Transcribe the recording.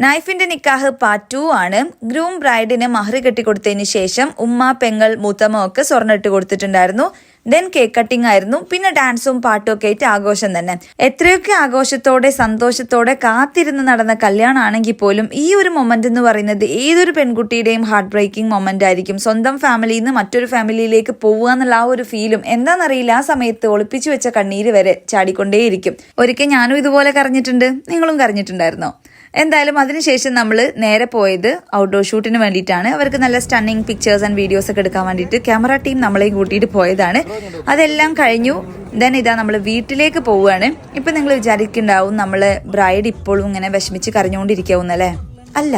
നൈഫിന്റെ നിക്കാഹ് പാർട്ട് 2 ആണ്. ഗ്രൂം ബ്രൈഡിന് മഹർ കെട്ടിക്കൊടുത്തതിന് ശേഷം ഉമ്മ, പെങ്ങൾ, മൂത്തമ്മ ഒക്കെ സ്വർണ്ണം ഇട്ട് കൊടുത്തിട്ടുണ്ടായിരുന്നു. ദെൻ കേക്ക് കട്ടിംഗ് ആയിരുന്നു. പിന്നെ ഡാൻസും പാട്ടും ഒക്കെ ആയിട്ട് ആഘോഷം തന്നെ. എത്രയൊക്കെ ആഘോഷത്തോടെ സന്തോഷത്തോടെ കാത്തിരുന്ന് നടന്ന കല്യാണമാണെങ്കിൽ പോലും ഈ ഒരു മൊമെന്റ് എന്ന് പറയുന്നത് ഏതൊരു പെൺകുട്ടിയുടെയും ഹാർട്ട് ബ്രേക്കിംഗ് മൊമെന്റ് ആയിരിക്കും. സ്വന്തം ഫാമിലിയിൽ നിന്ന് മറ്റൊരു ഫാമിലിയിലേക്ക് പോവുക എന്നുള്ള ആ ഒരു ഫീലും എന്താണെന്നറിയില്ല, ആ സമയത്ത് ഒളിപ്പിച്ചു വെച്ച കണ്ണീര് വരെ ചാടിക്കൊണ്ടേയിരിക്കും. ഒരിക്കൽ ഞാനും ഇതുപോലെ കരഞ്ഞിട്ടുണ്ട്. നിങ്ങളും കരഞ്ഞിട്ടുണ്ടായിരുന്നോ? എന്തായാലും അതിനുശേഷം നമ്മൾ നേരെ പോയത് ഔട്ട്ഡോർ ഷൂട്ടിന് വേണ്ടിയിട്ടാണ്. അവർക്ക് നല്ല സ്റ്റണ്ണിങ് പിക്ചേഴ്സ് ആൻഡ് വീഡിയോസ് ഒക്കെ എടുക്കാൻ വേണ്ടിയിട്ട് ക്യാമറ ടീം നമ്മളെയും കൂട്ടിയിട്ട് പോയതാണ്. അതെല്ലാം കഴിഞ്ഞു. ദെൻ ഇതാ നമ്മൾ വീട്ടിലേക്ക് പോവുകയാണ്. ഇപ്പം നിങ്ങൾ വിചാരിക്കുന്നുണ്ടാവും നമ്മൾ ബ്രൈഡ് ഇപ്പോഴും ഇങ്ങനെ വിഷമിച്ച് കരഞ്ഞുകൊണ്ടിരിക്കാവുന്നല്ലേ? അല്ല.